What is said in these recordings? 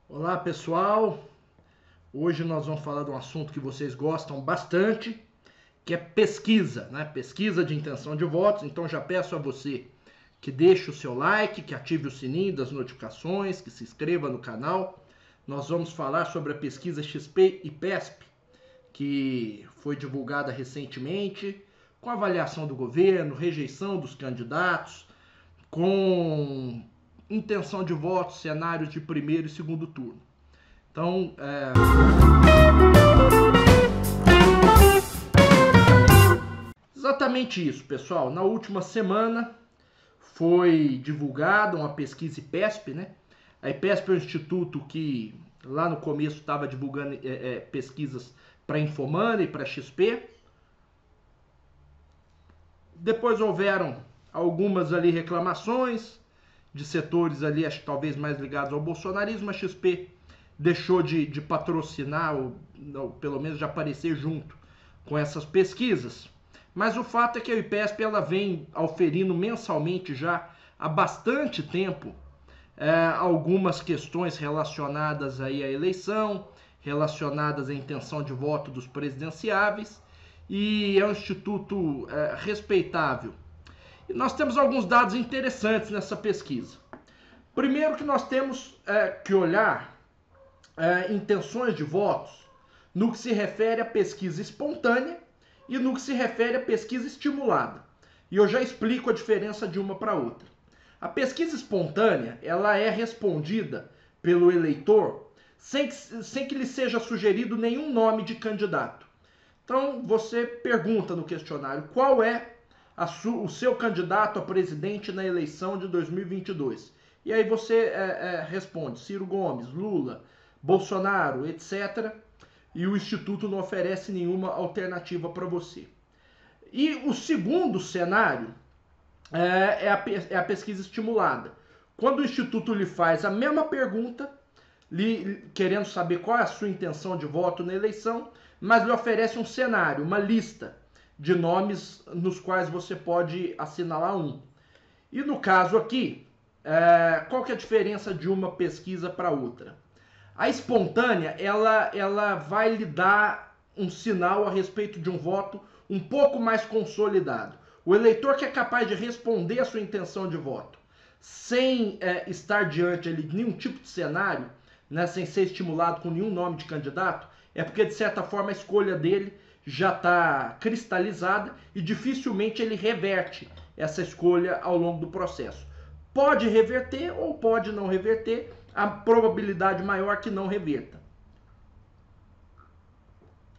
Olá pessoal, hoje nós vamos falar de um assunto que vocês gostam bastante, que é pesquisa, né? Pesquisa de intenção de votos. Então já peço a você que deixe o seu like, que ative o sininho das notificações, que se inscreva no canal. Nós vamos falar sobre a pesquisa XP e PESP, que foi divulgada recentemente, com avaliação do governo, rejeição dos candidatos, com intenção de votos, cenários de primeiro e segundo turno. Então, exatamente isso, pessoal. Na última semana foi divulgada uma pesquisa IPESP, né? A IPESP é um instituto que lá no começo estava divulgando pesquisas para Infomani e para XP. Depois houveram algumas ali reclamações de setores ali, acho que talvez mais ligados ao bolsonarismo. A XP deixou de patrocinar, ou pelo menos de aparecer junto com essas pesquisas. Mas o fato é que a IPESP ela vem auferindo mensalmente já há bastante tempo algumas questões relacionadas aí à eleição, relacionadas à intenção de voto dos presidenciáveis, e é um instituto respeitável. E nós temos alguns dados interessantes nessa pesquisa. Primeiro que nós temos que olhar intenções de votos no que se refere à pesquisa espontânea e no que se refere à pesquisa estimulada. E eu já explico a diferença de uma para outra. A pesquisa espontânea, ela é respondida pelo eleitor sem que lhe seja sugerido nenhum nome de candidato. Então, você pergunta no questionário qual é o seu candidato a presidente na eleição de 2022. E aí você responde Ciro Gomes, Lula, Bolsonaro, etc. E o Instituto não oferece nenhuma alternativa para você. E o segundo cenário é a pesquisa estimulada. Quando o Instituto lhe faz a mesma pergunta, querendo saber qual é a sua intenção de voto na eleição, mas lhe oferece um cenário, uma lista de nomes nos quais você pode assinalar um. E no caso aqui, qual que é a diferença de uma pesquisa para outra? A espontânea, ela vai lhe dar um sinal a respeito de um voto um pouco mais consolidado. O eleitor que é capaz de responder a sua intenção de voto sem estar diante ali, de nenhum tipo de cenário, né, sem ser estimulado com nenhum nome de candidato, é porque de certa forma a escolha dele já está cristalizada e dificilmente ele reverte essa escolha ao longo do processo. Pode reverter ou pode não reverter, a probabilidade maior é que não reverta.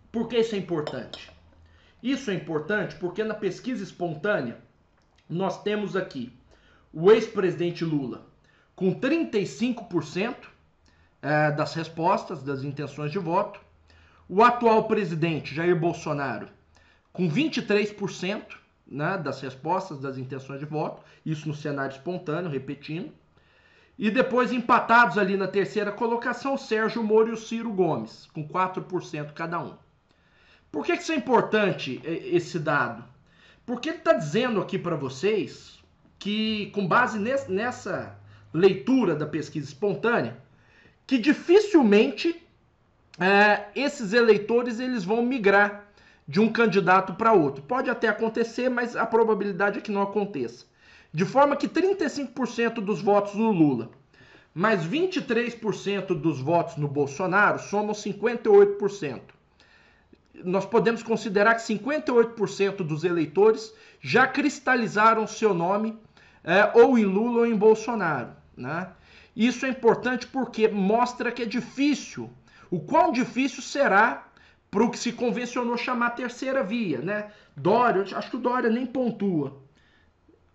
Por que isso é importante? Isso é importante porque na pesquisa espontânea nós temos aqui o ex-presidente Lula com 35% das respostas, das intenções de voto, o atual presidente Jair Bolsonaro com 23%, né, das respostas, das intenções de voto, isso no cenário espontâneo, repetindo. E depois empatados ali na terceira colocação, o Sérgio Moro e o Ciro Gomes, com 4% cada um. Por que isso é importante, esse dado? Porque ele está dizendo aqui para vocês que, com base nessa leitura da pesquisa espontânea, que dificilmente esses eleitores eles vão migrar de um candidato para outro. Pode até acontecer, mas a probabilidade é que não aconteça. De forma que 35% dos votos no Lula, mais 23% dos votos no Bolsonaro, somam 58%. Nós podemos considerar que 58% dos eleitores já cristalizaram seu nome ou em Lula ou em Bolsonaro, né? Isso é importante porque mostra que é difícil. O quão difícil será para o que se convencionou chamar terceira via, né? Dória, acho que o Dória nem pontua.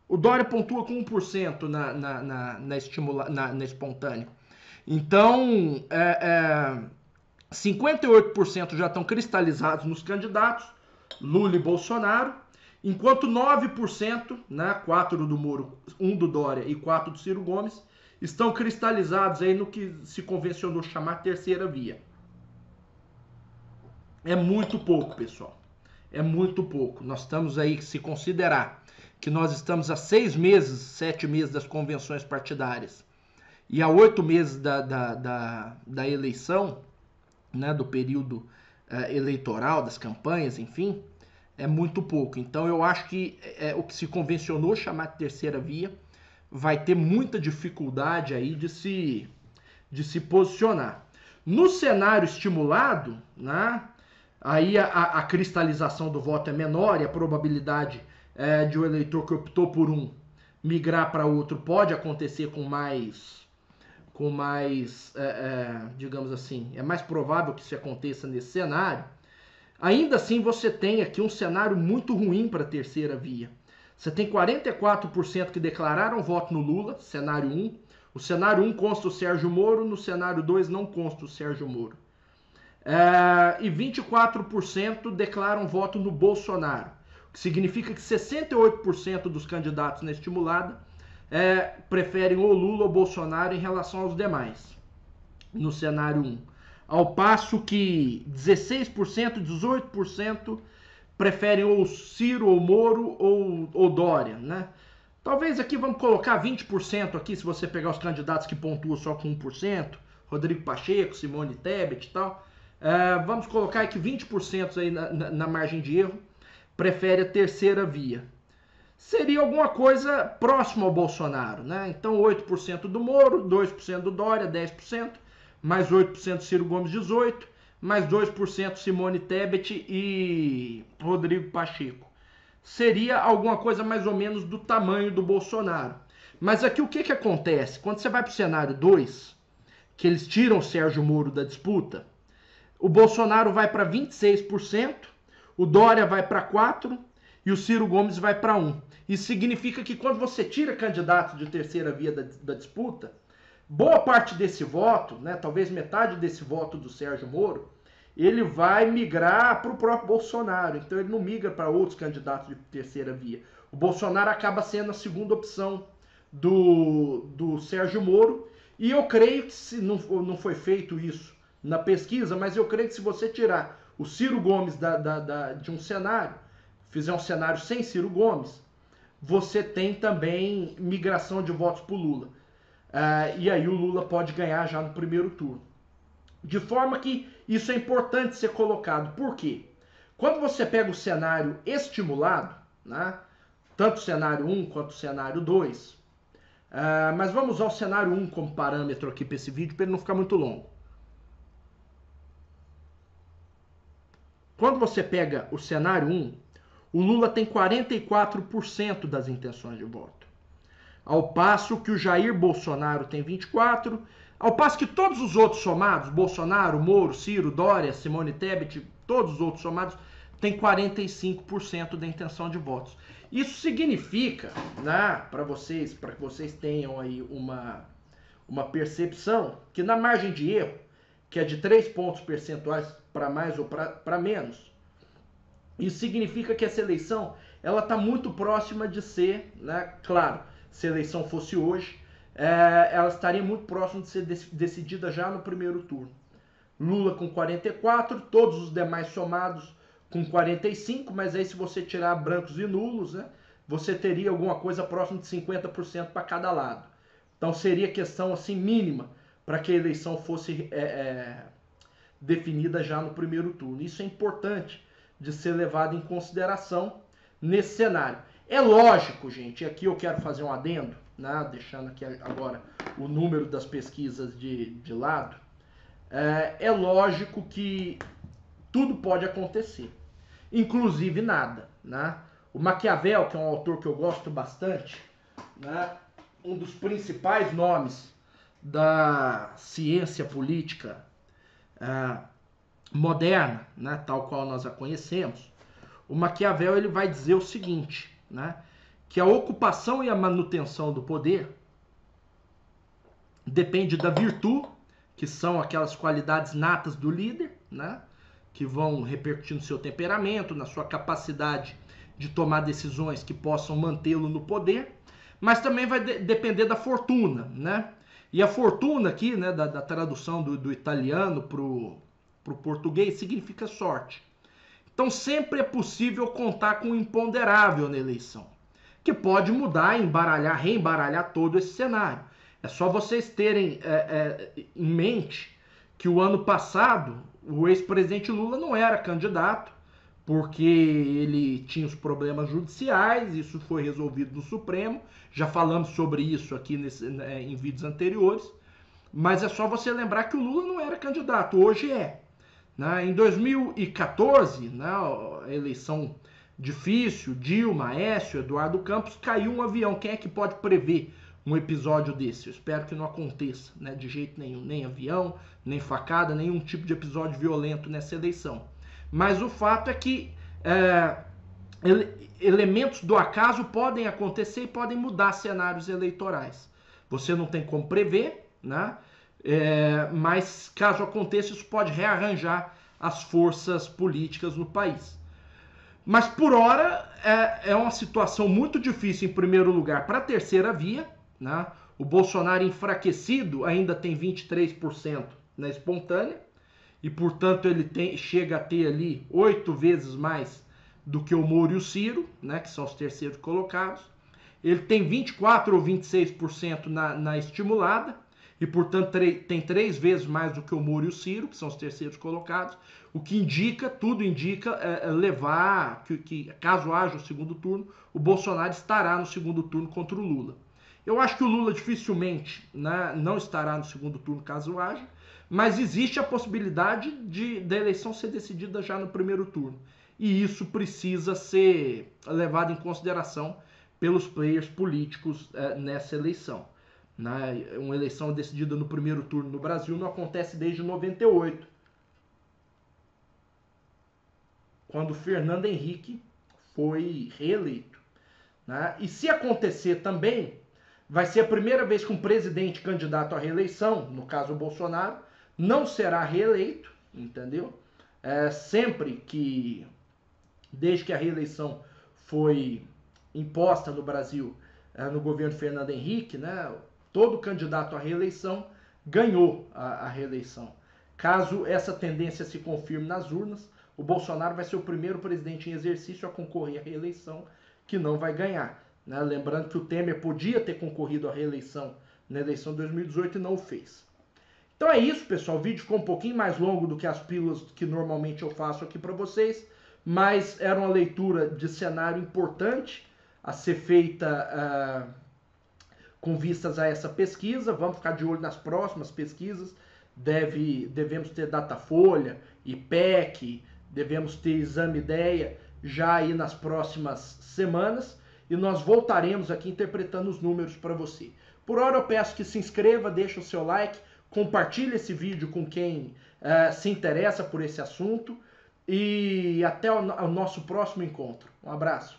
O Dória pontua com 1% na espontânea. Então, 58% já estão cristalizados nos candidatos, Lula e Bolsonaro, enquanto 9%, né, 4 do Moro, 1 do Dória e 4 do Ciro Gomes, estão cristalizados aí no que se convencionou chamar terceira via. É muito pouco, pessoal. É muito pouco. Nós estamos aí, se considerar que nós estamos a 6 meses, 7 meses das convenções partidárias e a 8 meses da eleição, né, do período eleitoral, das campanhas, enfim, é muito pouco. Então eu acho que o que se convencionou chamar de terceira via vai ter muita dificuldade aí de se posicionar. No cenário estimulado, né, aí a cristalização do voto é menor e a probabilidade de o eleitor que optou por um migrar para outro pode acontecer com mais, digamos assim, é mais provável que isso aconteça nesse cenário. Ainda assim, você tem aqui um cenário muito ruim para a terceira via. Você tem 44% que declararam voto no Lula, cenário 1. O cenário 1 consta o Sérgio Moro, no cenário 2 não consta o Sérgio Moro. E 24% declaram voto no Bolsonaro, o que significa que 68% dos candidatos na estimulada preferem o Lula ou o Bolsonaro em relação aos demais, no cenário 1. Ao passo que 16%, 18% preferem ou Ciro, ou Moro, ou Dória, né? Talvez aqui vamos colocar 20% aqui, se você pegar os candidatos que pontuam só com 1%, Rodrigo Pacheco, Simone Tebet e tal. Vamos colocar aqui 20% aí na margem de erro, prefere a terceira via. Seria alguma coisa próxima ao Bolsonaro, né? Então 8% do Moro, 2% do Dória, 10%, mais 8% Ciro Gomes, 18%, mais 2% Simone Tebet e Rodrigo Pacheco. Seria alguma coisa mais ou menos do tamanho do Bolsonaro. Mas aqui o que acontece? Quando você vai para o cenário 2, que eles tiram o Sérgio Moro da disputa, o Bolsonaro vai para 26%, o Dória vai para 4% e o Ciro Gomes vai para 1%. Isso significa que quando você tira candidatos de terceira via da disputa, boa parte desse voto, né, talvez metade desse voto do Sérgio Moro, ele vai migrar para o próprio Bolsonaro. Então ele não migra para outros candidatos de terceira via. O Bolsonaro acaba sendo a segunda opção do Sérgio Moro. E eu creio que se não foi feito isso na pesquisa, mas eu creio que se você tirar o Ciro Gomes de um cenário, fizer um cenário sem Ciro Gomes, você tem também migração de votos para o Lula. E aí o Lula pode ganhar já no primeiro turno. De forma que isso é importante ser colocado. Por quê? Quando você pega o cenário estimulado, né, tanto o cenário 1 quanto o cenário 2, mas vamos usar o cenário 1 como parâmetro aqui para esse vídeo, para ele não ficar muito longo. Quando você pega o cenário 1, o Lula tem 44% das intenções de voto. Ao passo que o Jair Bolsonaro tem 24%, ao passo que todos os outros somados, Bolsonaro, Moro, Ciro, Dória, Simone Tebet, todos os outros somados, têm 45% da intenção de votos. Isso significa, né, para que vocês tenham aí uma percepção, que na margem de erro, que é de 3 pontos percentuais para mais ou para menos, isso significa que essa eleição ela está muito próxima de ser, né, claro, se a eleição fosse hoje, ela estaria muito próxima de ser decidida já no primeiro turno. Lula com 44%, todos os demais somados com 45%, mas aí se você tirar brancos e nulos, né, você teria alguma coisa próxima de 50% para cada lado. Então seria questão assim mínima para que a eleição fosse definida já no primeiro turno. Isso é importante de ser levado em consideração nesse cenário. É lógico, gente, aqui eu quero fazer um adendo, né, deixando aqui agora o número das pesquisas de lado. É lógico que tudo pode acontecer, inclusive nada, né? O Maquiavel, que é um autor que eu gosto bastante, né, um dos principais nomes da ciência política moderna, né, tal qual nós a conhecemos, o Maquiavel ele vai dizer o seguinte, né, que a ocupação e a manutenção do poder depende da virtude, que são aquelas qualidades natas do líder, né, que vão repercutir no seu temperamento, na sua capacidade de tomar decisões que possam mantê-lo no poder, mas também vai depender da fortuna, né? E a fortuna aqui, né, da tradução do italiano para o português, significa sorte. Então sempre é possível contar com um imponderável na eleição, que pode mudar, embaralhar, reembaralhar todo esse cenário. É só vocês terem em mente que o ano passado o ex-presidente Lula não era candidato, porque ele tinha os problemas judiciais, isso foi resolvido no Supremo, já falamos sobre isso aqui em vídeos anteriores, mas é só você lembrar que o Lula não era candidato, hoje é. Né? Em 2014, né, a eleição difícil, Dilma, Aécio, Eduardo Campos, caiu um avião. Quem é que pode prever um episódio desse? Eu espero que não aconteça, né, de jeito nenhum, nem avião, nem facada, nenhum tipo de episódio violento nessa eleição. Mas o fato é que elementos do acaso podem acontecer e podem mudar cenários eleitorais. Você não tem como prever, né? Mas caso aconteça, isso pode rearranjar as forças políticas no país. Mas por hora é uma situação muito difícil, em primeiro lugar, para a terceira via, né? O Bolsonaro enfraquecido ainda tem 23% na espontânea, e portanto ele chega a ter ali 8 vezes mais do que o Moro e o Ciro, né? Que são os terceiros colocados. Ele tem 24 ou 26% na estimulada, e portanto tem 3 vezes mais do que o Moro e o Ciro, que são os terceiros colocados, o que indica, tudo indica levar, que caso haja o segundo turno, o Bolsonaro estará no segundo turno contra o Lula. Eu acho que o Lula dificilmente, né, não estará no segundo turno caso haja, mas existe a possibilidade da eleição ser decidida já no primeiro turno. E isso precisa ser levado em consideração pelos players políticos nessa eleição. Né? Uma eleição decidida no primeiro turno no Brasil não acontece desde 98, quando Fernando Henrique foi reeleito. Né? E se acontecer também, vai ser a primeira vez que um presidente candidato à reeleição, no caso o Bolsonaro, não será reeleito, entendeu? Sempre que, desde que a reeleição foi imposta no Brasil, no governo Fernando Henrique, né, todo candidato à reeleição ganhou a reeleição. Caso essa tendência se confirme nas urnas, o Bolsonaro vai ser o primeiro presidente em exercício a concorrer à reeleição que não vai ganhar. Né? Lembrando que o Temer podia ter concorrido à reeleição na eleição de 2018 e não o fez. Então é isso, pessoal. O vídeo ficou um pouquinho mais longo do que as pílulas que normalmente eu faço aqui para vocês, mas era uma leitura de cenário importante a ser feita com vistas a essa pesquisa. Vamos ficar de olho nas próximas pesquisas. Devemos ter Datafolha, IPEC, devemos ter Exame Ideia já aí nas próximas semanas, e nós voltaremos aqui interpretando os números para você. Por hora eu peço que se inscreva, deixe o seu like, compartilhe esse vídeo com quem se interessa por esse assunto, e até o nosso próximo encontro. Um abraço.